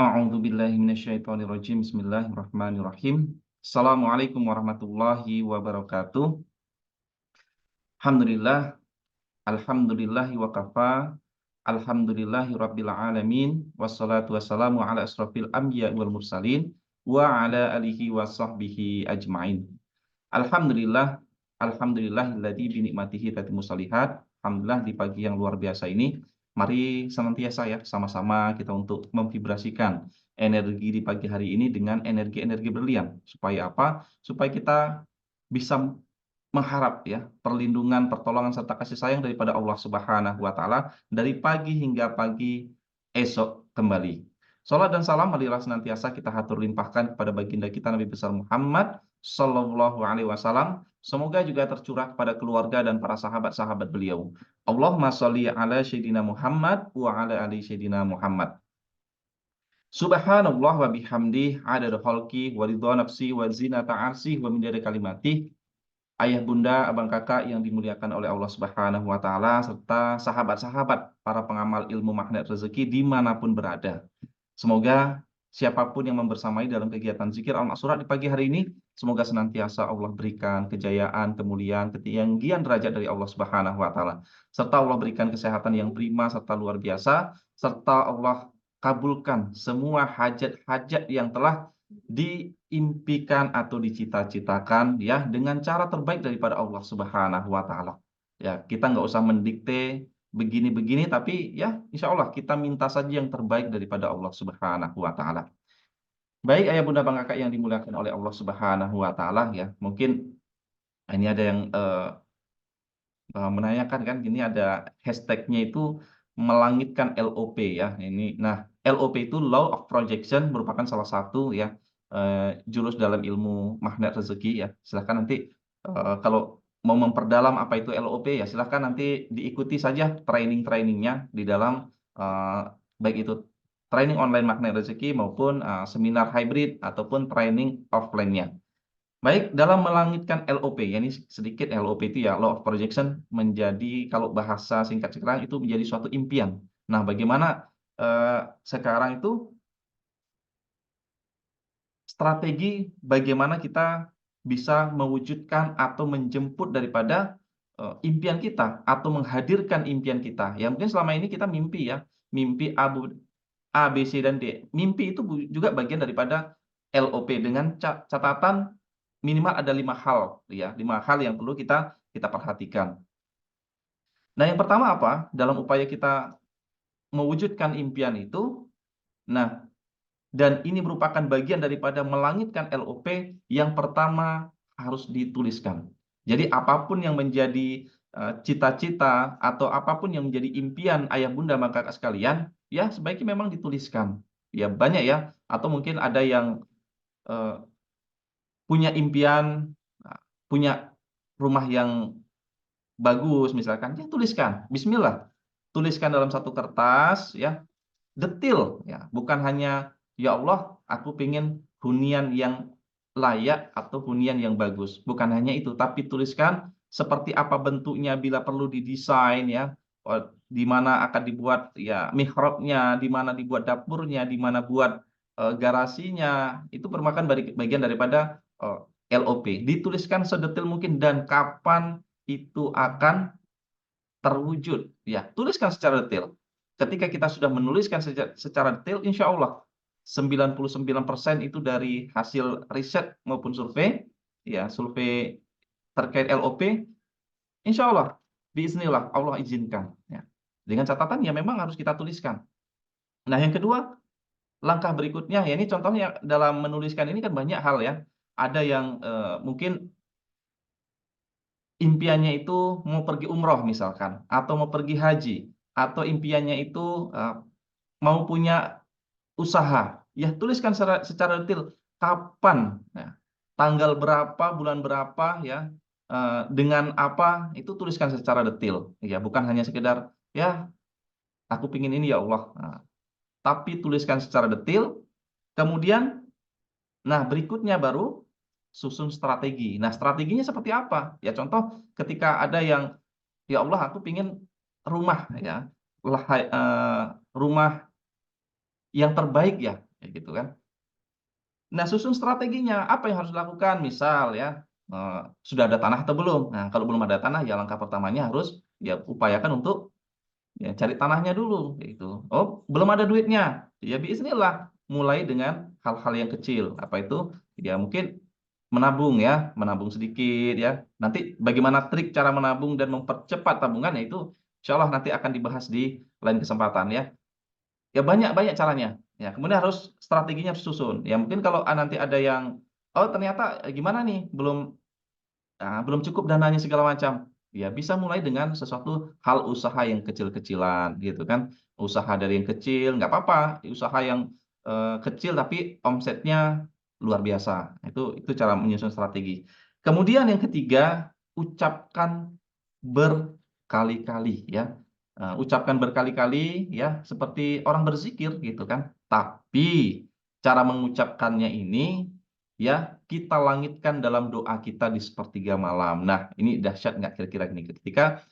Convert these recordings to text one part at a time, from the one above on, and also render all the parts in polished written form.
A'udzubillahi minasyaitonirrajim. Bismillahirrahmanirrahim. Assalamualaikum warahmatullahi wabarakatuh. Alhamdulillah, alhamdulillahi wa kafa. Alhamdulillahi rabbil alamin. Wassalatu wassalamu ala asrofil anbiya wal mursalin wa ala alihi wa sahbihi ajmain. Alhamdulillah, alhamdulillahilladzi bi nikmatihi tatimmu shalihat. Alhamdulillah di pagi yang luar biasa ini, mari senantiasa ya sama-sama kita untuk memvibrasikan energi di pagi hari ini dengan energi-energi berlian. Supaya apa? Supaya kita bisa mengharap ya perlindungan, pertolongan serta kasih sayang daripada Allah Subhanahu wa taala dari pagi hingga pagi esok kembali. Salat dan salam marilah senantiasa kita hatur limpahkan kepada baginda kita Nabi besar Muhammad sallallahu alaihi wasallam. Semoga juga tercurah kepada keluarga dan para sahabat-sahabat beliau. Allahumma sholli ala sayyidina Muhammad wa ala ali sayyidina Muhammad. Subhanallah wa bihamdih adada khalqi wa ridha nafsi wa zinata arsy wa midada kalimatih. Ayah bunda, abang kakak yang dimuliakan oleh Allah Subhanahu wa taala serta sahabat-sahabat para pengamal ilmu magnet rezeki dimanapun berada. Semoga siapapun yang membersamai dalam kegiatan zikir al-ma'surat di pagi hari ini, semoga senantiasa Allah berikan kejayaan, kemuliaan, ketinggian derajat dari Allah Subhanahu wa taala. Serta Allah berikan kesehatan yang prima serta luar biasa, serta Allah kabulkan semua hajat-hajat yang telah diimpikan atau dicita-citakan ya dengan cara terbaik daripada Allah Subhanahu wa taala. Ya, kita nggak usah mendikte begini-begini tapi ya insya Allah kita minta saja yang terbaik daripada Allah Subhanahu wa taala. Baik ayah bunda bang kakak yang dimuliakan oleh Allah Subhanahu wa taala ya. Mungkin ini ada yang menanyakan kan ini ada hashtagnya itu melangitkan LOP ya. Ini nah LOP itu Law of Projection merupakan salah satu ya jurus dalam ilmu magnet rezeki ya. Silahkan nanti kalau mau memperdalam apa itu LOP ya silahkan nanti diikuti saja training-trainingnya di dalam baik itu training online magnet rezeki maupun seminar hybrid ataupun training offline-nya. Baik, dalam melangitkan LOP, ya ini sedikit LOP itu ya, Law of Projection menjadi kalau bahasa singkat sekarang itu menjadi suatu impian. Nah, bagaimana sekarang itu strategi bagaimana kita bisa mewujudkan atau menjemput daripada impian kita atau menghadirkan impian kita. Ya mungkin selama ini kita mimpi ya, mimpi A, B, C, dan D. Mimpi itu juga bagian daripada LOP dengan catatan minimal ada 5 hal ya, 5 hal yang perlu kita perhatikan. Nah, yang pertama apa? Dalam upaya kita mewujudkan impian itu, nah dan ini merupakan bagian daripada melangitkan LOP, yang pertama harus dituliskan. Jadi apapun yang menjadi cita-cita atau apapun yang menjadi impian ayah bunda maka kakak sekalian, ya sebaiknya memang dituliskan. Ya banyak ya, atau mungkin ada yang eh, punya impian, punya rumah yang bagus misalkan, ya tuliskan. Bismillah. Tuliskan dalam satu kertas ya, detil ya, bukan hanya ya Allah, aku pengen hunian yang layak atau hunian yang bagus. Bukan hanya itu, tapi tuliskan seperti apa bentuknya bila perlu didesain ya. Di mana akan dibuat ya mihrabnya, di mana dibuat dapurnya, di mana buat garasinya. Itu merupakan bagian daripada LOP. Dituliskan sedetil mungkin dan kapan itu akan terwujud. Ya, tuliskan secara detail. Ketika kita sudah menuliskan secara detail, insya Allah 99% itu dari hasil riset maupun survei, ya survei terkait LOP, insya Allah, biiznillah Allah izinkan. Ya. Dengan catatan ya memang harus kita tuliskan. Nah yang kedua, langkah berikutnya, ya ini contohnya dalam menuliskan ini kan banyak hal ya. Ada yang mungkin impiannya itu mau pergi umroh misalkan, atau mau pergi haji, atau impiannya itu mau punya usaha, ya tuliskan secara detail kapan, ya, tanggal berapa, bulan berapa, ya, dengan apa, itu tuliskan secara detail, ya bukan hanya sekedar ya aku pingin ini ya Allah, tapi tuliskan secara detail, kemudian nah, berikutnya baru susun strategi. Nah, strateginya seperti apa? Ya contoh ketika ada yang ya Allah aku pingin rumah ya. Rumah yang terbaik ya, kayak gitu kan. Nah, susun strateginya, apa yang harus dilakukan? Misal ya, sudah ada tanah atau belum? Nah, kalau belum ada tanah, ya langkah pertamanya harus ya upayakan untuk ya cari tanahnya dulu, gitu. Oh, belum ada duitnya, ya bismillah, mulai dengan hal-hal yang kecil. Apa itu? Ya mungkin menabung ya, menabung sedikit ya. Nanti bagaimana trik cara menabung dan mempercepat tabungan, ya itu insya Allah nanti akan dibahas di lain kesempatan ya. Ya banyak banyak caranya. Ya, kemudian harus strateginya harus susun. Ya mungkin kalau nanti ada yang, oh ternyata gimana nih, belum cukup dananya segala macam. Ya bisa mulai dengan sesuatu hal usaha yang kecil-kecilan gitu kan. Usaha dari yang kecil nggak apa-apa, usaha yang kecil tapi omsetnya luar biasa. Itu cara menyusun strategi. Kemudian yang ketiga, ucapkan berkali-kali ya. Ucapkan berkali-kali ya seperti orang berzikir gitu kan. Tapi cara mengucapkannya ini ya kita langitkan dalam doa kita di sepertiga malam. Nah, ini dahsyat nggak kira-kira ini ketika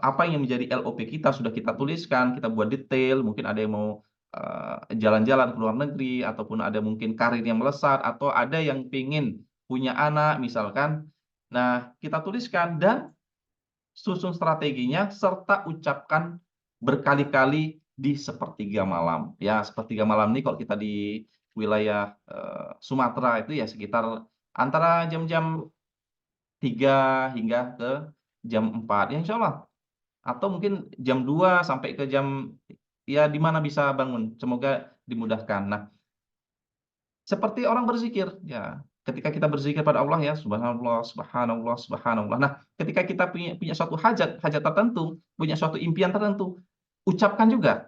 apa yang menjadi LOP kita sudah kita tuliskan, kita buat detail, mungkin ada yang mau jalan-jalan ke luar negeri, ataupun ada mungkin karir yang melesat, atau ada yang pengen punya anak misalkan. Nah, kita tuliskan dan susun strateginya serta ucapkan berkali-kali di sepertiga malam. Ya, sepertiga malam ini kalau kita di wilayah Sumatera itu ya sekitar antara jam-jam 3 hingga ke jam 4 ya insya Allah. Atau mungkin jam 2 sampai ke jam ya di mana bisa bangun. Semoga dimudahkan. Nah, seperti orang berzikir, ya. Ketika kita berzikir pada Allah ya, subhanallah, subhanallah, subhanallah. Nah, ketika kita punya punya suatu hajat, hajat tertentu, punya suatu impian tertentu, ucapkan juga.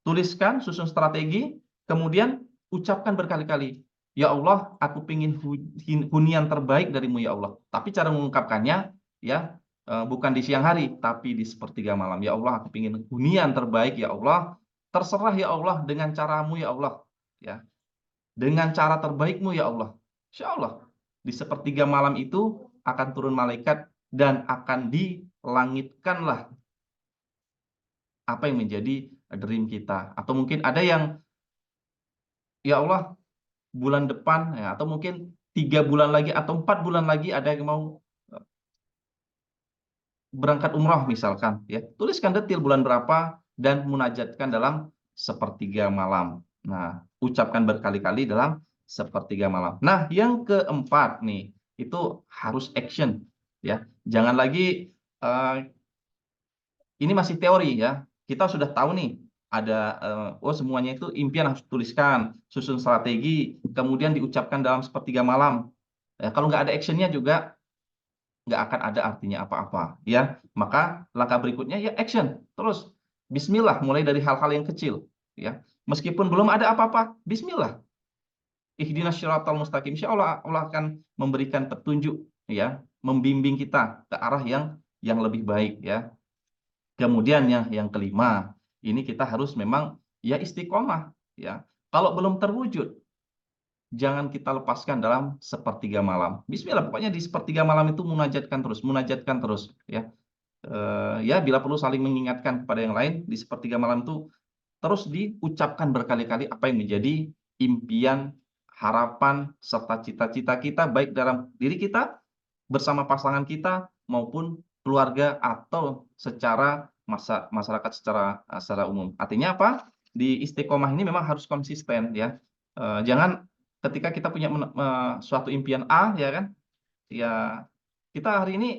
Tuliskan, susun strategi, kemudian ucapkan berkali-kali. Ya Allah, aku ingin hunian terbaik darimu ya Allah. Tapi cara mengungkapkannya ya bukan di siang hari, tapi di sepertiga malam. Ya Allah, aku ingin hunian terbaik ya Allah. Terserah ya Allah dengan caramu ya Allah. Ya, dengan cara terbaikmu ya Allah. Insya Allah. Di sepertiga malam itu akan turun malaikat dan akan dilangitkanlah apa yang menjadi dream kita. Atau mungkin ada yang, ya Allah, bulan depan, ya, atau mungkin 3 bulan lagi atau 4 bulan lagi ada yang mau berangkat umroh misalkan. Ya, tuliskan detail bulan berapa dan munajatkan dalam sepertiga malam. Nah, ucapkan berkali-kali dalam sepertiga malam. Nah, yang keempat nih, itu harus action. Ya, jangan lagi eh, ini masih teori ya. Kita sudah tahu nih ada oh semuanya itu impian harus tuliskan, susun strategi, kemudian diucapkan dalam sepertiga malam. Ya, kalau nggak ada actionnya juga nggak akan ada artinya apa-apa ya. Maka langkah berikutnya ya action. Terus bismillah mulai dari hal-hal yang kecil ya. Meskipun belum ada apa-apa, bismillah. Ihdinas syiratal mustaqim. Insyaallah Allah akan memberikan petunjuk ya, membimbing kita ke arah yang lebih baik ya. Kemudian yang kelima, ini kita harus memang ya istiqomah ya. Kalau belum terwujud, jangan kita lepaskan dalam sepertiga malam. Bismillah, pokoknya di sepertiga malam itu munajatkan terus ya. Ya bila perlu saling mengingatkan kepada yang lain di sepertiga malam itu terus diucapkan berkali-kali apa yang menjadi impian, harapan serta cita-cita kita baik dalam diri kita bersama pasangan kita maupun keluarga atau secara masyarakat secara umum. Artinya apa? Di istiqomah ini memang harus konsisten ya. Jangan ketika kita punya suatu impian A ya kan, ya kita hari ini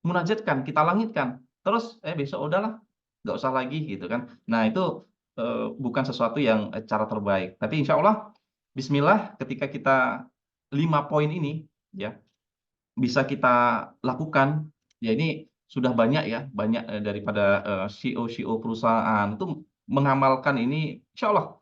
munajatkan, kita langitkan, terus besok udahlah, nggak usah lagi gitu kan. Nah itu bukan sesuatu yang cara terbaik. Tapi insya Allah, Bismillah, ketika kita 5 poin ini ya bisa kita lakukan, ya ini sudah banyak ya, banyak daripada CEO-CEO perusahaan itu mengamalkan ini, insya Allah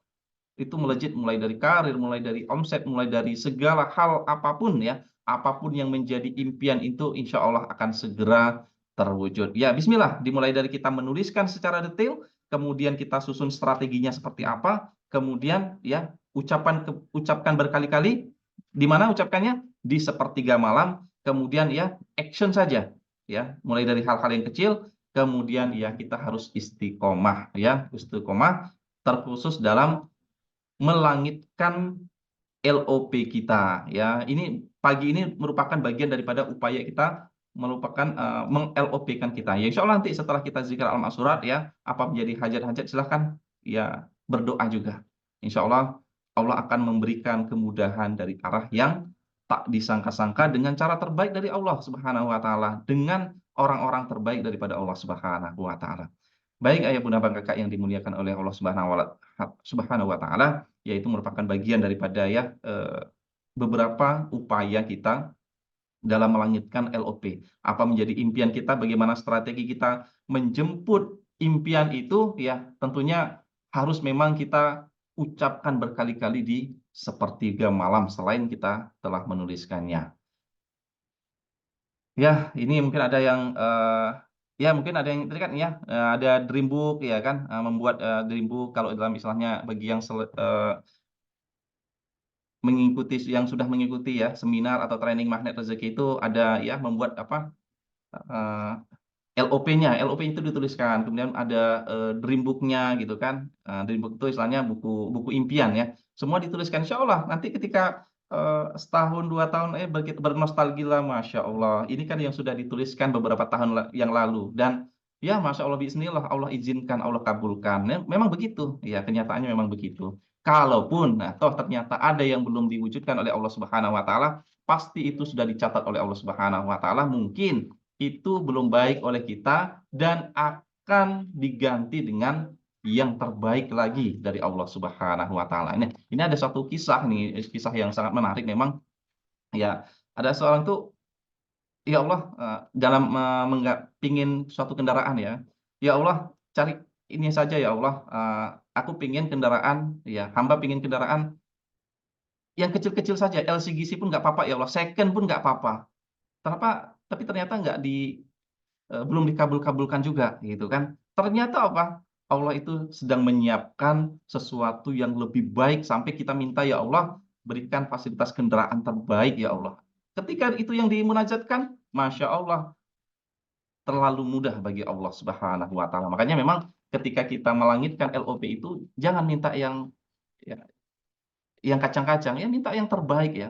itu melejit mulai dari karir, mulai dari omset, mulai dari segala hal apapun ya, apapun yang menjadi impian itu insya Allah akan segera terwujud. Ya, bismillah, dimulai dari kita menuliskan secara detail, kemudian kita susun strateginya seperti apa, kemudian ya ucapkan berkali-kali, di mana ucapkannya? Di sepertiga malam, kemudian ya action saja, ya, mulai dari hal-hal yang kecil, kemudian ya kita harus istiqomah, ya, istiqomah terkhusus dalam melangitkan LOP kita ya. Ini pagi ini merupakan bagian daripada upaya kita merupakan meng-LOP-kan kita. Ya insya Allah nanti setelah kita zikir al-ma'surat ya, apa menjadi hajat-hajat silahkan ya berdoa juga. Insya Allah Allah akan memberikan kemudahan dari arah yang tak disangka-sangka dengan cara terbaik dari Allah Subhanahu wa taala, dengan orang-orang terbaik daripada Allah Subhanahu wa taala. Baik ayah bunda bang kakak yang dimuliakan oleh Allah Subhanahu wa taala, yaitu merupakan bagian daripada ya beberapa upaya kita dalam melangitkan LOP. Apa menjadi impian kita, bagaimana strategi kita menjemput impian itu ya tentunya harus memang kita ucapkan berkali-kali di sepertiga malam selain kita telah menuliskannya. Ya, ini mungkin ada yang ya mungkin ada yang tadi kan ya ada Dreambook ya kan membuat Dreambook kalau dalam istilahnya bagi yang mengikuti yang sudah mengikuti ya seminar atau training magnet rezeki itu ada ya membuat apa eh, LOP-nya, LOP itu dituliskan, kemudian ada dream book-nya gitu kan. Dream book itu istilahnya buku buku impian ya. Semua dituliskan. Insya Allah nanti ketika setahun 2 tahun bernostalgia, masya Allah. Ini kan yang sudah dituliskan beberapa tahun yang lalu dan ya masya Allah Bismillah Allah izinkan Allah kabulkan. Memang begitu, ya kenyataannya memang begitu. Kalaupun nah toh ternyata ada yang belum diwujudkan oleh Allah Subhanahu Wa Taala, pasti itu sudah dicatat oleh Allah Subhanahu Wa Taala. Mungkin itu belum baik oleh kita dan akan diganti dengan yang terbaik lagi dari Allah Subhanahu wa taala. Ini ada satu kisah nih, kisah yang sangat menarik memang ya. Ada seorang tuh ya Allah dalam pingin suatu kendaraan ya. Ya Allah, cari ini saja ya Allah, aku pingin kendaraan ya, hamba pingin kendaraan yang kecil-kecil saja, LCGC pun nggak apa-apa ya Allah, second pun nggak apa-apa. Tapi ternyata nggak belum dikabul-kabulkan juga gitu kan. Ternyata apa? Allah itu sedang menyiapkan sesuatu yang lebih baik sampai kita minta ya Allah berikan fasilitas kendaraan terbaik ya Allah. Ketika itu yang dimunajatkan, Masya Allah terlalu mudah bagi Allah Subhanahu wa taala. Makanya memang ketika kita melangitkan LOP itu jangan minta ya, yang kacang-kacang, ya minta yang terbaik ya.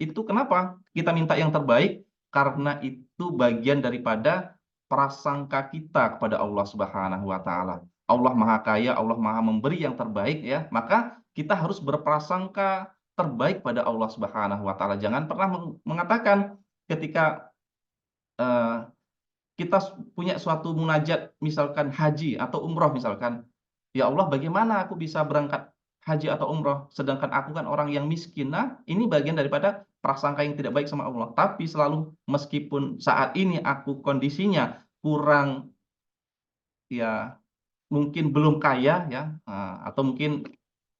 Itu kenapa kita minta yang terbaik? Karena itu bagian daripada prasangka kita kepada Allah Subhanahu wa taala. Allah Maha Kaya, Allah Maha Memberi yang terbaik ya. Maka kita harus berprasangka terbaik pada Allah Subhanahu wa taala. Jangan pernah mengatakan ketika eh, kita punya suatu munajat misalkan haji atau umroh misalkan, ya Allah bagaimana aku bisa berangkat haji atau umroh sedangkan aku kan orang yang miskin. Nah ini bagian daripada prasangka yang tidak baik sama Allah, tapi selalu meskipun saat ini aku kondisinya kurang ya mungkin belum kaya ya atau mungkin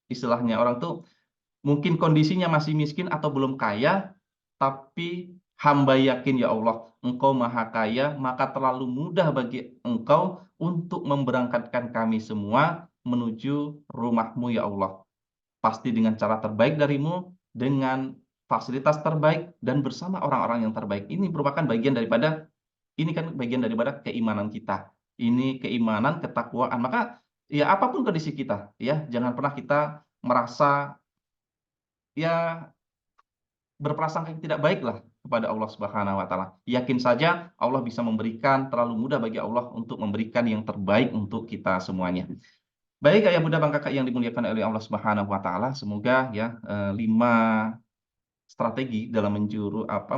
istilahnya orang tuh mungkin kondisinya masih miskin atau belum kaya, tapi hamba yakin ya Allah, Engkau Maha Kaya, maka terlalu mudah bagi Engkau untuk memberangkatkan kami semua menuju rumah-Mu ya Allah. Pasti dengan cara terbaik darimu, dengan fasilitas terbaik, dan bersama orang-orang yang terbaik. Ini merupakan bagian daripada, ini kan bagian daripada keimanan kita. Ini keimanan, ketakwaan. Maka ya apapun kondisi kita, ya jangan pernah kita merasa ya berprasangka yang tidak baik lah kepada Allah Subhanahu wa taala. Yakin saja Allah bisa memberikan, terlalu mudah bagi Allah untuk memberikan yang terbaik untuk kita semuanya. Baik ayah bunda bang kakak yang dimuliakan oleh Allah Subhanahu wa taala, semoga ya 5 strategi dalam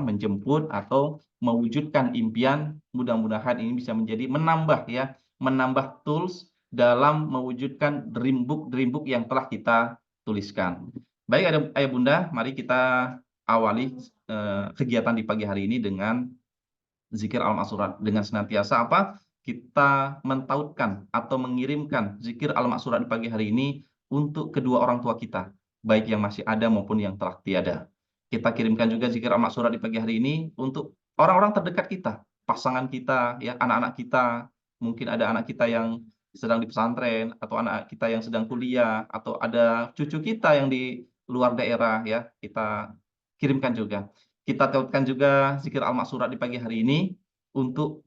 menjemput atau mewujudkan impian, mudah-mudahan ini bisa menjadi menambah tools dalam mewujudkan dream book yang telah kita tuliskan. Baik ayah bunda, mari kita awali kegiatan di pagi hari ini dengan zikir al-ma'surat, dengan senantiasa apa? Kita mentautkan atau mengirimkan zikir al-ma'surat di pagi hari ini untuk kedua orang tua kita, baik yang masih ada maupun yang telah tiada. Kita kirimkan juga zikir al-ma'surat di pagi hari ini untuk orang-orang terdekat kita, pasangan kita, ya, anak-anak kita. Mungkin ada anak kita yang sedang di pesantren, atau anak kita yang sedang kuliah, atau ada cucu kita yang di luar daerah, ya. Kita kirimkan juga. Kita tautkan juga zikir al-ma'surat di pagi hari ini untuk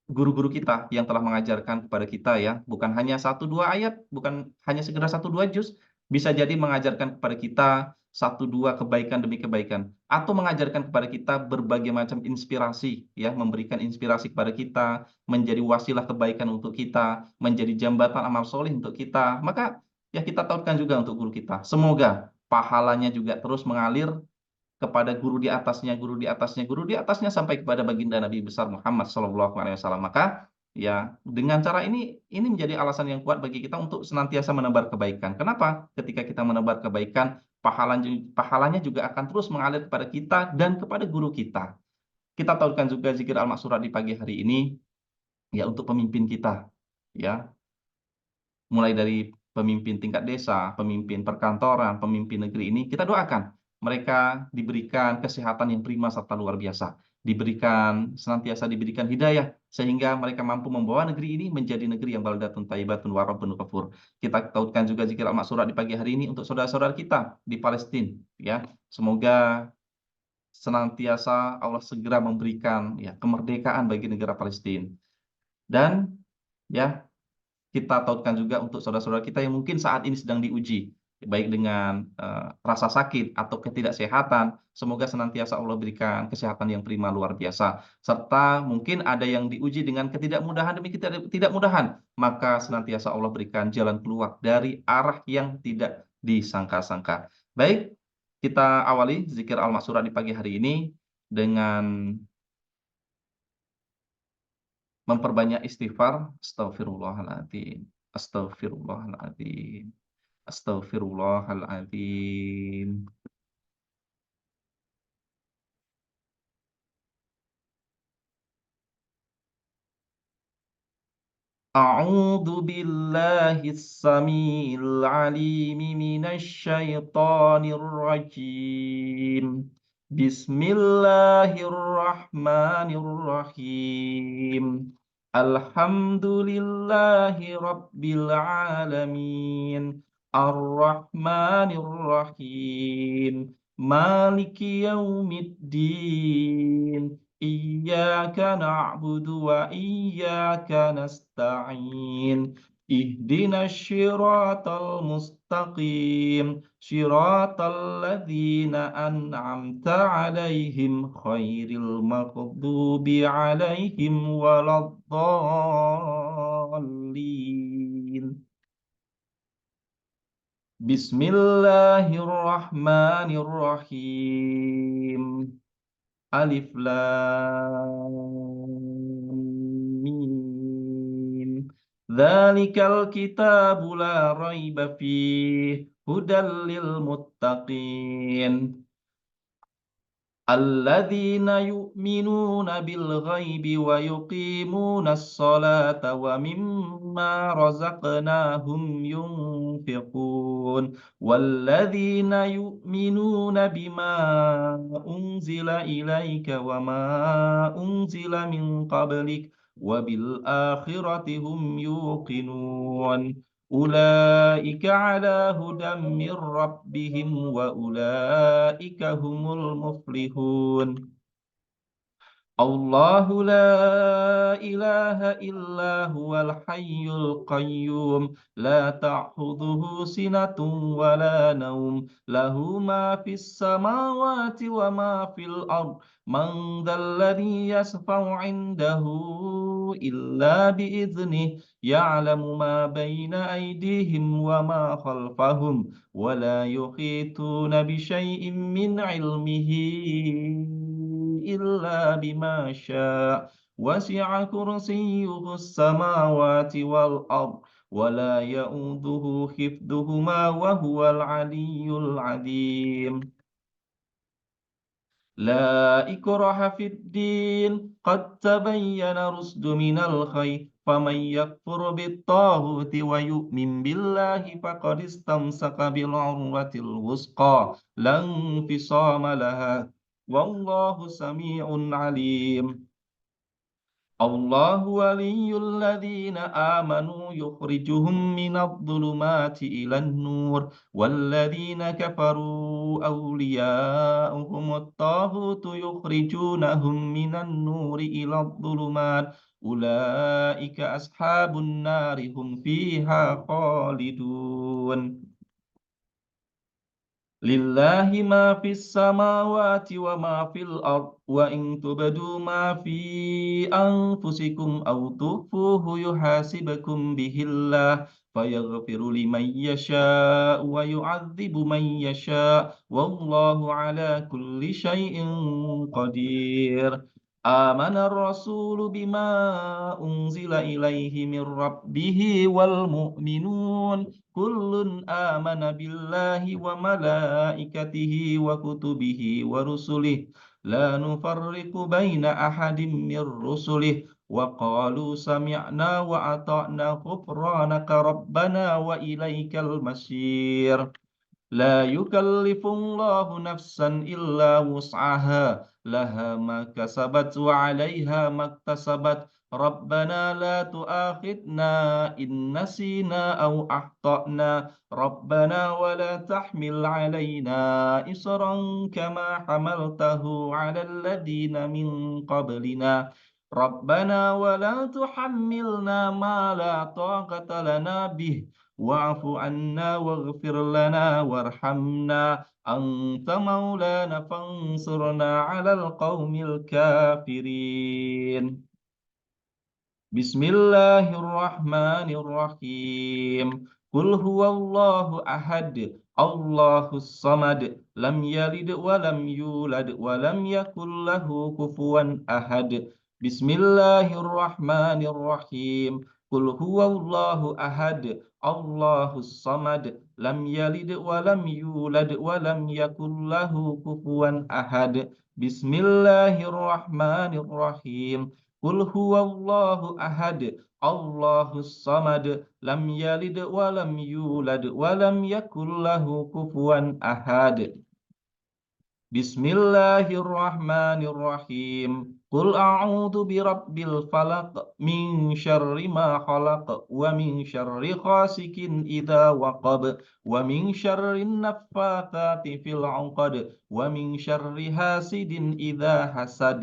guru-guru kita yang telah mengajarkan kepada kita ya, bukan hanya satu dua ayat, bukan hanya sekedar satu dua juz, bisa jadi mengajarkan kepada kita satu dua kebaikan demi kebaikan, atau mengajarkan kepada kita berbagai macam inspirasi ya, memberikan inspirasi kepada kita, menjadi wasilah kebaikan untuk kita, menjadi jambatan amal soleh untuk kita. Maka ya kita tautkan juga untuk guru kita. Semoga pahalanya juga terus mengalir kepada guru di atasnya, guru di atasnya, guru di atasnya sampai kepada baginda Nabi besar Muhammad SAW. Maka ya dengan cara ini menjadi alasan yang kuat bagi kita untuk senantiasa menebar kebaikan. Kenapa? Ketika kita menebar kebaikan, pahalanya juga akan terus mengalir kepada kita dan kepada guru kita. Kita tahukan juga zikir al-maksurat di pagi hari ini ya untuk pemimpin kita. Ya, mulai dari pemimpin tingkat desa, pemimpin perkantoran, pemimpin negeri ini, kita doakan mereka diberikan kesehatan yang prima serta luar biasa, senantiasa diberikan hidayah sehingga mereka mampu membawa negeri ini menjadi negeri yang baldatun thayyibatun wa rabbun ghafur. Kita tautkan juga zikir al-maksurat di pagi hari ini untuk saudara-saudara kita di Palestina ya. Semoga senantiasa Allah segera memberikan ya kemerdekaan bagi negara Palestina. Dan ya kita tautkan juga untuk saudara-saudara kita yang mungkin saat ini sedang diuji, baik dengan rasa sakit atau ketidaksehatan. Semoga senantiasa Allah berikan kesehatan yang prima luar biasa. Serta mungkin ada yang diuji dengan ketidakmudahan demi ketidakmudahan. Maka senantiasa Allah berikan jalan keluar dari arah yang tidak disangka-sangka. Baik, kita awali zikir al-maksurat di pagi hari ini dengan memperbanyak istighfar. Astagfirullahaladzim. Astagfirullahaladzim. Astagfirullahaladzim. أعوذ بالله السميع العليم من الشيطان الرجيم. بسم الله الرحمن الرحيم. الحمد لله رب العالمين. الرحمن الرحيم. مالك يوم الدين. إياك نعبد وإياك نستعين. اهدنا الصراط المستقيم صراط الذين أنعمت عليهم غير المغضوب عليهم ولا الضالين. بسم الله الرحمن الرحيم. Alif Lam Mim. Dzalikal kitabu la raiba fihi hudal lil muttaqin. الذين يؤمنون بالغيب ويقيمون الصلاة ومما رزقناهم ينفقون والذين يؤمنون بما أنزل إليك وما أنزل من قبلك وبالآخرة هم يوقنون أولئك على هدى من ربهم وأولئك هم المفلحون. الله لا إله إلا هو الحي القيوم لا تأخذه سنة ولا نوم له ما في السماوات وما في الأرض من ذا الذي يشفع عنده إلا بإذنه يعلم ما بين أيديهم وما خلفهم ولا يحيطون بشيء من علمه إلا بما شاء وسع كرسيه السماوات والأرض ولا يؤوده حفظهما وهو العلي العظيم. لا إكراه في الدين قد تبين رشد من الخير فمن يكفر بالطاغوت ويؤمن بالله فقد استمسك بالعروة الوثقى لا انفصام لها والله سميع عليم. الله ولي الذين آمنوا يخرجهم من الظلمات إلى النور والذين كفروا أولياؤهم الطاغوت يخرجونهم من النور إلى الظلمات أولئك أصحاب النار هم فيها خالدون لله ما في السماوات وما في الأرض وإن تبدوا ما في أنفسكم أو تخفوه يحاسبكم به الله فيغفر لمن يشاء ويعذب من يشاء والله على كل شيء قدير آمن الرسول بما أنزل إليه من ربه والمؤمنون كل آمن بالله وملائكته وكتبه ورسله لا نفرق بين أحد من رسله وقالوا سمعنا وأطعنا غفرانك ربنا وإليك المصير لا يكلف الله نفسا إلا وسعها لها ما كسبت وعليها ما اكتسبت ربنا لا تؤاخذنا إن نسينا أو أخطأنا ربنا ولا تحمل علينا إصرا كما حملته على الذين من قبلنا ربنا ولا تحملنا ما لا طاقة لنا به واعف عنا واغفر لنا وارحمنا أنت مولانا فانصرنا على القوم الكافرين بسم الله الرحمن الرحيم قل هو الله أحد الله الصمد لم يلد ولم يولد ولم يكن له كفوا أحد بسم الله الرحمن الرحيم قل هو الله أحد الله الصمد لم يلد ولم يولد ولم يكن له كفوا أحد بسم الله الرحمن الرحيم قل هو الله أحد الله الصمد لم يلد ولم يولد ولم يكن له كفوا أحد بسم الله الرحمن الرحيم قل أعوذ برب الفلق من شر ما خلق ومن شر غاسق إذا وقب ومن شر النفاثات في العقد ومن شر حاسد إذا حسد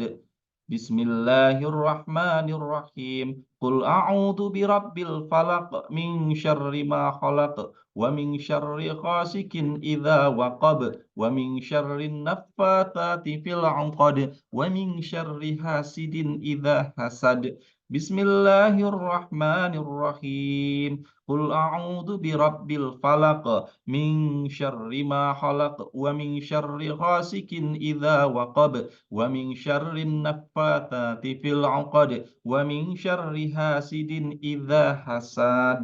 بسم الله الرحمن الرحيم قل أعوذ برب الفلق من شر ما خلق ومن شر غاسق إذا وقب ومن شر النفاثات في العقد ومن شر حاسد إذا حسد بسم الله الرحمن الرحيم قل أعوذ برب الفلق من شر ما خلق ومن شر غاسق إذا وقب ومن شر النفاثات في العقد ومن شر حاسد إذا حسد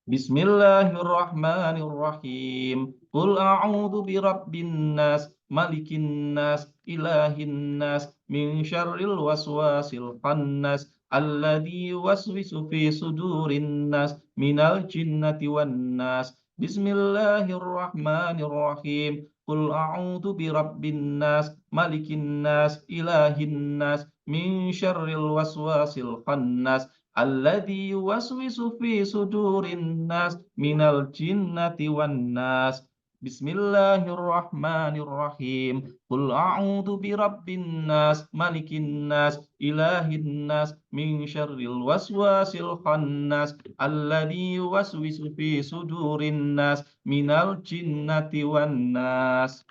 بسم الله الرحمن الرحيم قل أعوذ برب الناس ملك الناس إله الناس من شر الوسواس الخناس الذي يوسوس في صدور الناس من الجنة والناس بسم الله الرحمن الرحيم قل أعوذ برب الناس ملك الناس إله الناس من شر الوسواس الخناس الذي يوسوس في صدور الناس من الجنة والناس بسم الله الرحمن الرحيم قل أعوذ برب الناس ملك الناس إله الناس من شر الوسواس الخناس الذي يوسوس في صدور الناس من الجنة والناس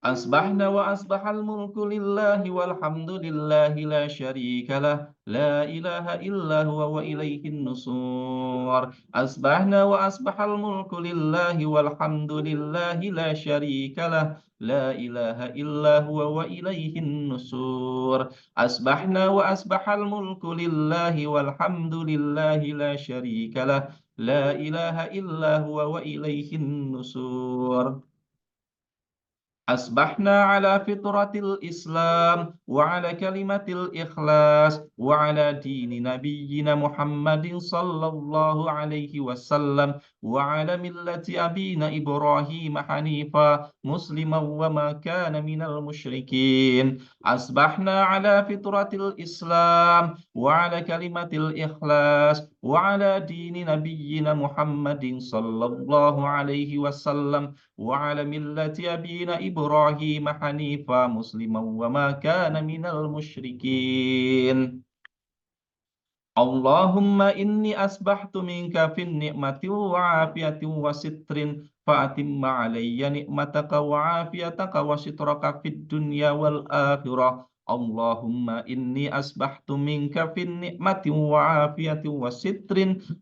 أصبحنا وأصبح الملك لله والحمد لله لا شريك له لا إله إلا هو وإليه النصور أصبحنا وأصبح الملك لله والحمد لله لا شريك له لا إله إلا هو وإليه النصور أصبحنا وأصبح الملك لله والحمد لله لا شريك له لا إله إلا هو وإليه النصور أصبحنا على فطرة الإسلام وعلى كلمة الإخلاص وعلى دين نبينا محمد صلى الله عليه وسلم وعلى ملة أبينا إبراهيم حنيفا مسلما وما كان من المشركين أصبحنا على فطرة الإسلام وعلى كلمة الإخلاص وعلى دين نبينا محمد صلى الله عليه وسلم وعلى ملة أبينا إبراهيم حنيفا مسلما وما كان من المشركين اللهم إني أصبحت منك في النعمة وعافية وستر فأتم علي نعمتك وعافيتك وسترك في الدنيا والآخرة اللهم إني أصبحت منك في النعمة وعافية وستر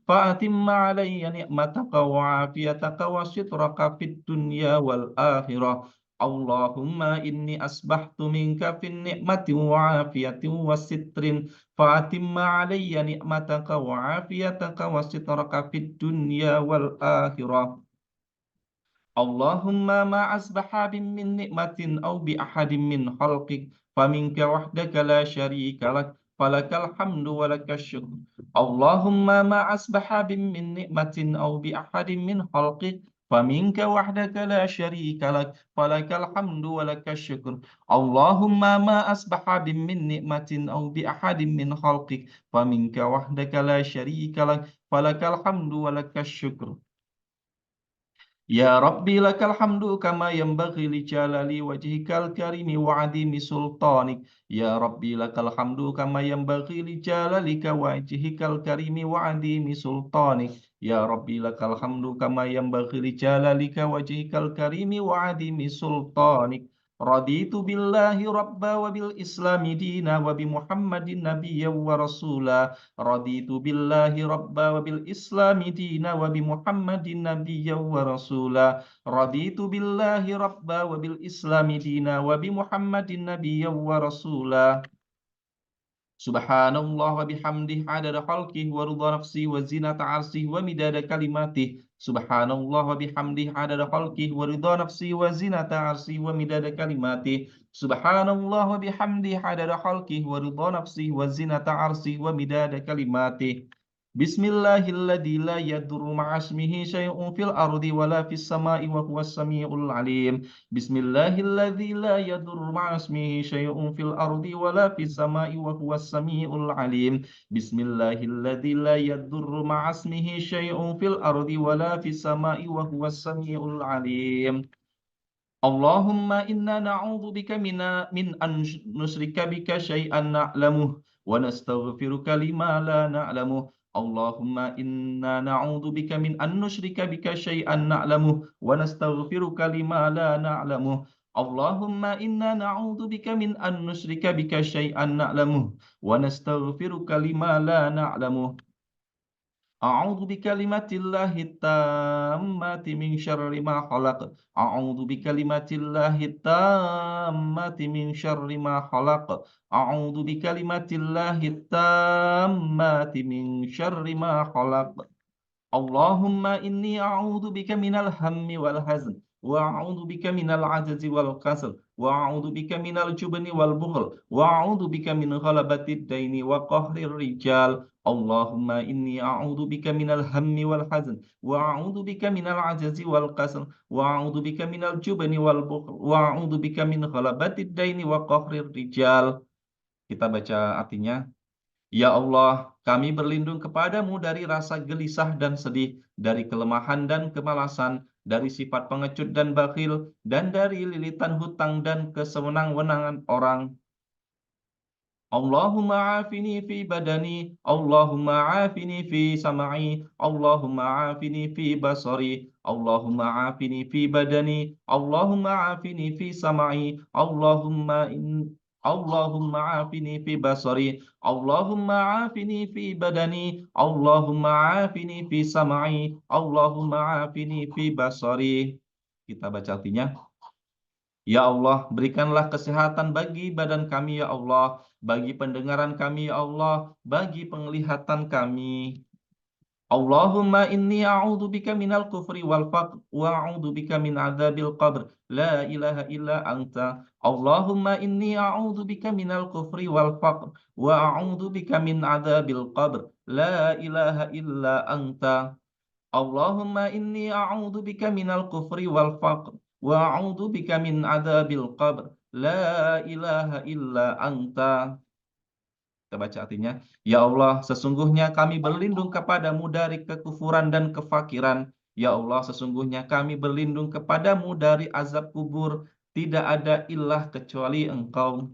فأتم علي نعمتك وعافيتك وسترك في الدنيا والآخرة اللهم إني أصبحت منك في النعمة وعافية وستر فأتم علي نعمتك وعافيتك وسترك في الدنيا والآخرة اللهم ما أصبح من نعمة أو بأحد من خلقك فمنك وحدك لا شريك لك فلك الحمد ولك الشكر اللهم ما أصبح من نعمة أو بأحد من خلقك فمنك وحدك لا شريك لك فلك الحمد ولك الشكر اللهم ما أصبح من نعمة أو بأحد من خلقك فمنك وحدك لا شريك لك فلك الحمد ولك الشكر يا ربي لك الحمد كما ينبغي لجلال وجهك الكريم وعظيم سلطانك يا ربي لك الحمد كما ينبغي لجلالك وجهك الكريم وعظيم سلطانك يا ربي لك الحمد كما ينبغي لجلالك وجهك الكريم وعظيم سلطانك رضيت بالله ربا وبالإسلام دينا وبمحمد نبيا ورسولا رضيت بالله ربا وبالإسلام دينا وبمحمد نبيا ورسولا رضيت بالله ربا وبالإسلام دينا وبمحمد نبيا ورسولا سبحان الله وبحمده عدد خلقه ورضا نفسه وزنة عرشه ومداد كلماته سبحان الله وبحمده عدد خلقه ورضا نفسه وزنة عرشه ومداد كلماته سبحان الله وبحمده عدد خلقه ورضا نفسه وزنة عرشه ومداد كلماته بسم الله الذي لا يضر مع اسمه شيء في الأرض ولا في السماء وهو السميع العليم بسم الله الذي لا يضر مع اسمه شيء في الأرض ولا في السماء وهو السميع العليم بسم الله الذي لا يضر مع اسمه شيء في الأرض ولا في السماء وهو السميع العليم اللهم إنا نعوذ بك من أن نشرك بك شيئا نعلمه ونستغفرك لما لا نعلمه اللهم إنا نعوذ بك من أن نشرك بك شيئا نعلمه ونستغفرك لما لا نعلمه اللهم إنا نعوذ بك من أن نشرك بك شيئا نعلمه ونستغفرك لما لا نعلمه أعوذ بكلمات الله التامات من شر ما خلق أعوذ بكلمات الله التامات من شر ما خلق أعوذ بكلمات الله التامات من شر ما خلق اللهم إني أعوذ بك من الهم والحزن وأعوذ بك من العجز والكسل وأعوذ بك من الجبن والبخل وأعوذ بك من غلبة الدين وقهر الرجال اللهم إني أعوذ بك من الهم والحزن وأعوذ بك من العجز والكسل وأعوذ بك من الجبن والبخل وأعوذ بك من غلبة الدين وقهر الرجال. Kita baca artinya. Ya Allah, kami berlindung kepadamu dari rasa gelisah dan sedih, dari kelemahan dan kemalasan, dari sifat pengecut dan bakhil, dan dari lilitan hutang dan kesewenang-wenangan orang. Allahumma afini fi badani, Allahumma afini fi sam'i, Allahumma afini fi basari, Allahumma afini fi badani, Allahumma afini fi sam'i, Allahumma afini fi basari, Allahumma afini fi badani, Allahumma afini fi sam'i, Allahumma afini fi basari. Kita baca artinya. Ya Allah, berikanlah kesehatan bagi badan kami, ya Allah, bagi pendengaran kami, ya Allah, bagi penglihatan kami. Allahumma inni a'udzu bika minal kufri wal faqr wa a'udzu bika min adzabil qabr. La ilaha illa anta. Allahumma inni a'udzu bika minal kufri wal faqr wa a'udzu bika min adzabil qabr. La ilaha illa anta. Allahumma inni a'udzu bika minal kufri wal faqr wa a'udzu bika min adzabil qabr. La ilaha illa anta. Kita baca artinya. Ya Allah, sesungguhnya kami berlindung kepadamu dari kekufuran dan kefakiran. Ya Allah, sesungguhnya kami berlindung kepadamu dari azab kubur. Tidak ada ilah kecuali Engkau.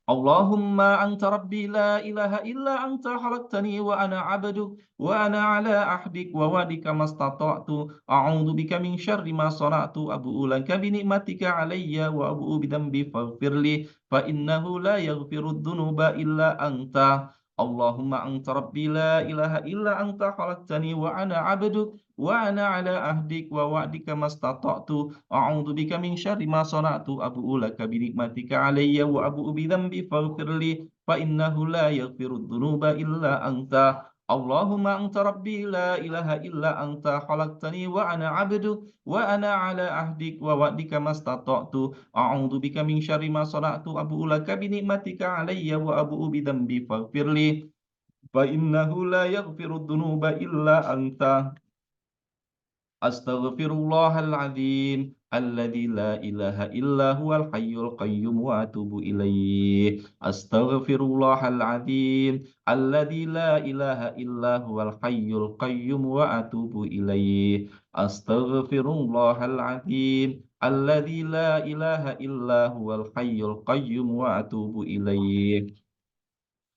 Allahumma anta rabbi la ilaha illa anta khalaqtani wa ana abduk wa ana ala ahdik wa wadika mastata'tu a'udzu bika min syarri ma sana'tu abu'u laka bi ni'matika alayya wa abu'u bi dhanbi faghfirli fa innahu la yaghfiru dzunuba illa anta. Allahumma anta rabbi la ilaha illa anta khalaqtani wa ana abduk wa ana ala ahdik wa wa'dika mastata'tu a'udzu bika min syarri ma sana'tu abu'u laka bi nikmatika alayya wa abu'u bi dzambi faghfirli fa innahu la yaghfiru dzunuba illa anta. Allahumma anta rabbi la ilaha illa anta khalaqtani wa ana 'abduk wa ana 'ala ahdik wa wa'dika mastata'tu a'udzu bika min syarri ma sana'tu abu'u laka bi nikmatika alayya wa abu'u bi dzambi faghfirli fa innahu la yaghfiru dzunuba illa anta. Astaghfirullahal azim alladzi la ilaha illa huwal hayyul qayyum wa atubu ilaih. Astaghfirullahal azim alladzi la ilaha illa huwal hayyul qayyum wa atubu ilaih. Astaghfirullahal azim alladzi la ilaha illa huwal hayyul qayyum wa atubu ilaih.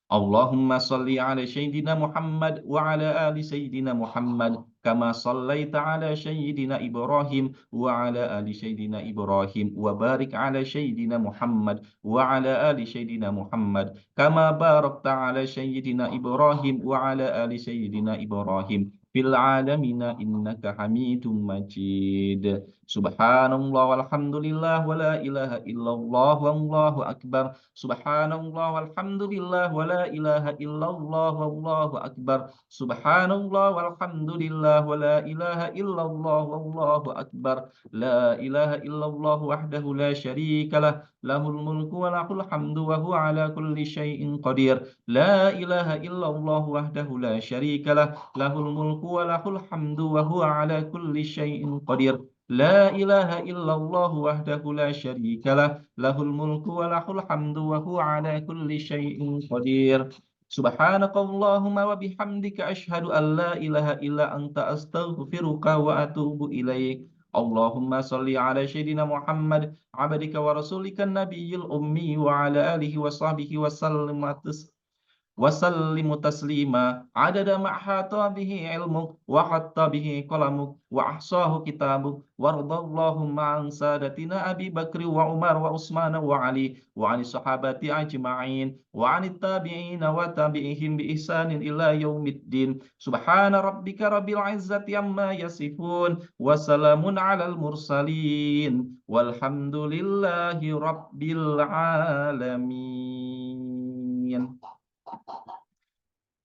Allahumma salli ala Sayyidina Muhammad wa ala ali Sayyidina Muhammad kama sallaita ala Sayyidina Ibrahim wa ala ali Sayyidina Ibrahim wa barik ala Sayyidina Muhammad wa ala ali Sayyidina Muhammad kama barakta ala Sayyidina Ibrahim wa ala ali Sayyidina Ibrahim fil alamina innaka Hamidum Majid. Subhanallah walhamdulillah wa la ilaha illallah wallahu akbar. Subhanallah walhamdulillah wa la ilaha illallah wallahu akbar. Subhanallah walhamdulillah wa la ilaha illallah wallahu akbar. La ilaha illallah wahdahu la syarikalah. Lahul mulku wa lahul hamdu wa huwa ala kulli syai'in qadir. La ilaha illallah wahdahu la syarikalah. Lahul mulku wa lahul hamdu wa huwa ala kulli syai'in qadir. La ilaha illallah wahdahu la syarikalah. Lahul mulku wa lahul hamdu wa huwa ala kulli syai'in qadir. Subhanakallahumma wa bihamdika asyhadu an la ilaha illa anta astaghfiruka wa atubu ilaik. Allahumma salli ala Sayyidina Muhammad abdika wa rasulika nabiyil ummi wa ala alihi wa sahbihi wa sallim وسلم تسليما عدد ما أحاط به علمك وحط به قلمك وأحصاه كتابك وارض اللهم عن سادتنا أبي بكر وعمر وعثمان وعلي وعن الصحابة أجمعين وعن التابعين وتابعهم بإحسان إلى يوم الدين سبحان ربك رب العزة عما يصفون وسلام على المرسلين والحمد لله رب العالمين.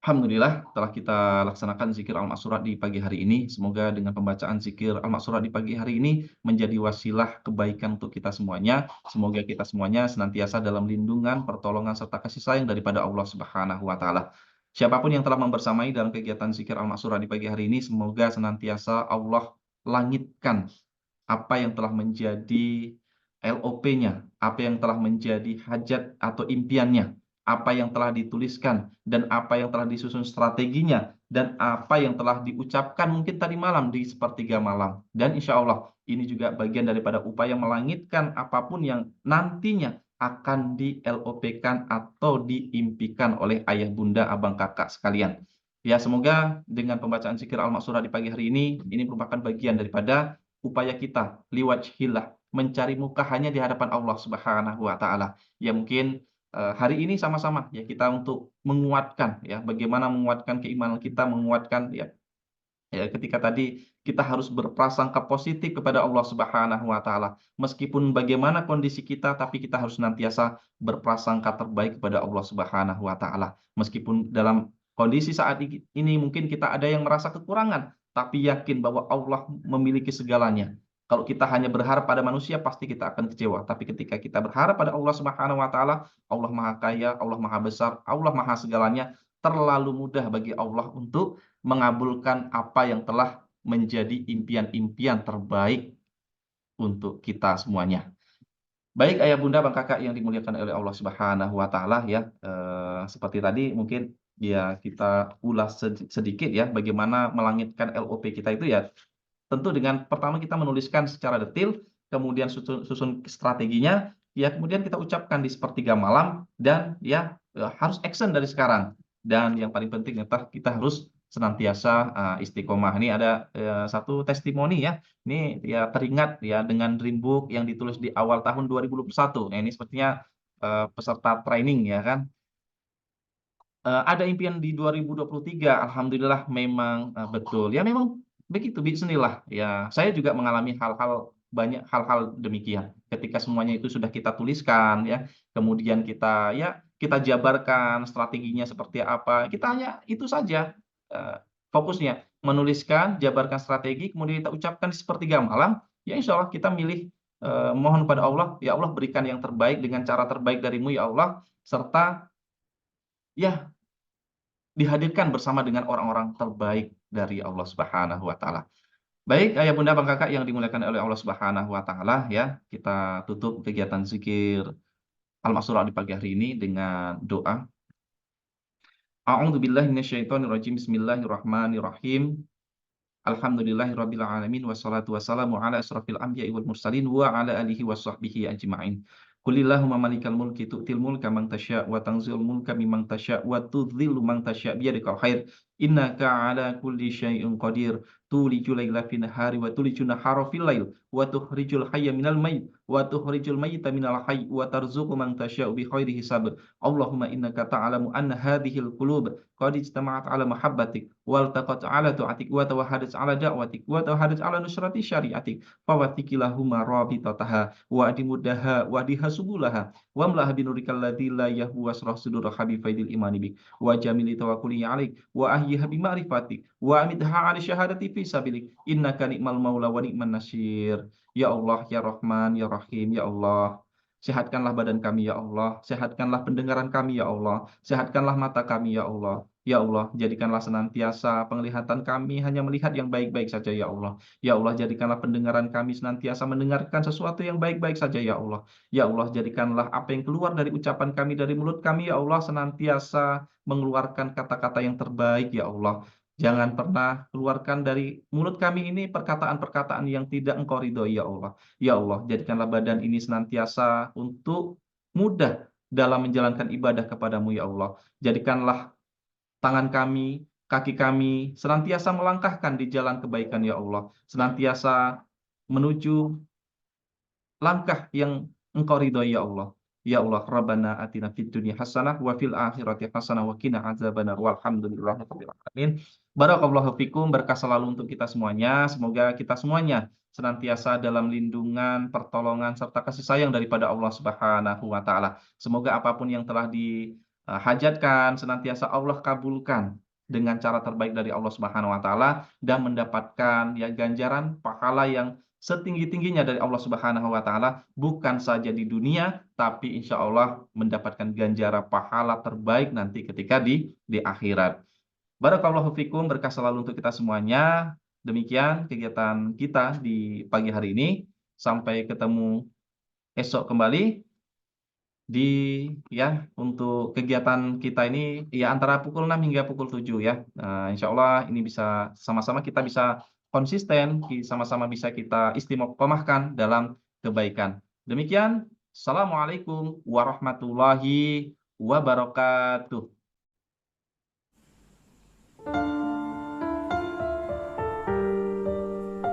Alhamdulillah telah kita laksanakan zikir al-maksurat di pagi hari ini. Semoga dengan pembacaan zikir al-maksurat di pagi hari ini menjadi wasilah kebaikan untuk kita semuanya. Semoga kita semuanya senantiasa dalam lindungan, pertolongan serta kasih sayang daripada Allah Subhanahu wa taala. Siapapun yang telah membersamai dalam kegiatan zikir al-maksurat di pagi hari ini, semoga senantiasa Allah langitkan apa yang telah menjadi LOP-nya, apa yang telah menjadi hajat atau impiannya, apa yang telah dituliskan, dan apa yang telah disusun strateginya, dan apa yang telah diucapkan mungkin tadi malam di sepertiga malam. Dan insya Allah ini juga bagian daripada upaya melangitkan apapun yang nantinya akan di LOP-kan atau diimpikan oleh ayah bunda abang kakak sekalian. Ya, semoga dengan pembacaan zikir al-maksurah di pagi hari ini merupakan bagian daripada upaya kita liwajhillah, mencari muka hanya di hadapan Allah Subhanahu wa taala. Ya mungkin hari ini sama-sama ya kita untuk menguatkan ya, bagaimana menguatkan keimanan kita, menguatkan ya ketika tadi kita harus berprasangka positif kepada Allah Subhanahu wa taala. Meskipun bagaimana kondisi kita, tapi kita harus senantiasa berprasangka terbaik kepada Allah Subhanahu wa taala. Meskipun dalam kondisi saat ini mungkin kita ada yang merasa kekurangan, tapi yakin bahwa Allah memiliki segalanya. Kalau kita hanya berharap pada manusia, pasti kita akan kecewa. Tapi ketika kita berharap pada Allah Subhanahu wa taala, Allah Maha Kaya, Allah Maha Besar, Allah Maha segalanya, terlalu mudah bagi Allah untuk mengabulkan apa yang telah menjadi impian-impian terbaik untuk kita semuanya. Baik ayah bunda, bang kakak yang dimuliakan oleh Allah Subhanahu wa taala ya. Seperti tadi mungkin ya kita ulas sedikit ya bagaimana melangitkan LOP kita itu ya. Tentu dengan pertama kita menuliskan secara detail, kemudian susun susun strateginya, ya kemudian kita ucapkan di sepertiga malam dan ya, harus action dari sekarang. Dan yang paling penting kita harus senantiasa, istiqomah. Ini ada, satu testimoni ya, ini ya teringat ya dengan dream book yang ditulis di awal tahun 2021. Nah ini sepertinya, peserta training ya kan. Ada impian di 2023, alhamdulillah memang, betul. Ya memang begitu, bismillah. Ya, saya juga mengalami banyak hal-hal demikian. Ketika semuanya itu sudah kita tuliskan ya, kemudian kita jabarkan strateginya seperti apa, kita hanya itu saja, fokusnya, menuliskan, jabarkan strategi, kemudian kita ucapkan di sepertiga malam, ya insya Allah kita milih, mohon pada Allah, "Ya Allah berikan yang terbaik dengan cara terbaik dari-Mu ya Allah," serta ya dihadirkan bersama dengan orang-orang terbaik dari Allah Subhanahu wa taala. Baik, ayah bunda, bang kakak yang dimuliakan oleh Allah Subhanahu wa taala ya, kita tutup kegiatan zikir Al-Masrur di pagi hari ini dengan doa. A'udzubillahi minasyaitonirrajim. Bismillahirrahmanirrahim. Alhamdulillahirabbil alamin wassalatu wassalamu ala asrofil anbiya'i wal mursalin wa ala alihi washabbihi ajma'in. Qulillahumma malikal mulki tu'til mulka man tasya' wa tanzilul mulka mimman tasya' wa tudzillu man tasya' biyadikal khair. Innaka ala kulli syai'in qadir. Tulijul laila fin nahari wa tulijun nahara fil lail wa tukhrijul hayya minal mayyit wa tukhrijul mayyita minal hayy wa tarzuqu man tasya'u bi khairi hisab. Allahumma innaka ta'lamu anna hadhil qulub qad ijtama'at ala mahabbatik wal taqat ala ta'atik wa tawahadat ala da'watik wa tawahadat ala nusrati syariatik fawatikilahuma rabitataha wa adimuddaha wa dihasubulaha wa amlaha binurikal ladzi la yahbu wasrah sudur habibaidil imani bik wa jamili tawakkuli alik wa ahyiha bi ma'rifatik wa amidha ala syahadati fi sabilik innaka ni'mal maula wa ni'man nasir. Ya Allah ya Rahman ya Rahim ya Allah, sehatkanlah badan kami ya Allah, sehatkanlah pendengaran kami ya Allah, sehatkanlah mata kami ya Allah. Ya Allah, jadikanlah senantiasa penglihatan kami hanya melihat yang baik-baik saja ya Allah. Ya Allah, jadikanlah pendengaran kami senantiasa mendengarkan sesuatu yang baik-baik saja ya Allah. Ya Allah, jadikanlah apa yang keluar dari ucapan kami, dari mulut kami ya Allah, senantiasa mengeluarkan kata-kata yang terbaik ya Allah. Jangan pernah keluarkan dari mulut kami ini perkataan-perkataan yang tidak Engkau ridhoi ya Allah. Ya Allah, jadikanlah badan ini senantiasa untuk mudah dalam menjalankan ibadah kepadamu ya Allah. Jadikanlah tangan kami, kaki kami senantiasa melangkahkan di jalan kebaikan ya Allah, senantiasa menuju langkah yang Engkau ridhoi ya Allah. Ya Allah, Rabbana atina fid dunya hasanah wa fil akhirati hasanah wa qina adzabannar walhamdulillahirabbil alamin. Barakallahu fikum, berkah selalu untuk kita semuanya. Semoga kita semuanya senantiasa dalam lindungan, pertolongan serta kasih sayang daripada Allah Subhanahu wa taala. Semoga apapun yang telah dihajatkan senantiasa Allah kabulkan dengan cara terbaik dari Allah Subhanahu wa taala dan mendapatkan ya ganjaran pahala yang setinggi-tingginya dari Allah Subhanahu wa taala, bukan saja di dunia tapi insya Allah mendapatkan ganjaran pahala terbaik nanti ketika di akhirat. Barakallahu fikum, berkah selalu untuk kita semuanya. Demikian kegiatan kita di pagi hari ini. Sampai ketemu esok kembali di ya untuk kegiatan kita ini ya antara pukul 6 hingga pukul 7 ya. Insya Allah ini bisa sama-sama kita bisa konsisten, sama-sama bisa kita istiqomahkan dalam kebaikan. Demikian, Assalamualaikum warahmatullahi wabarakatuh.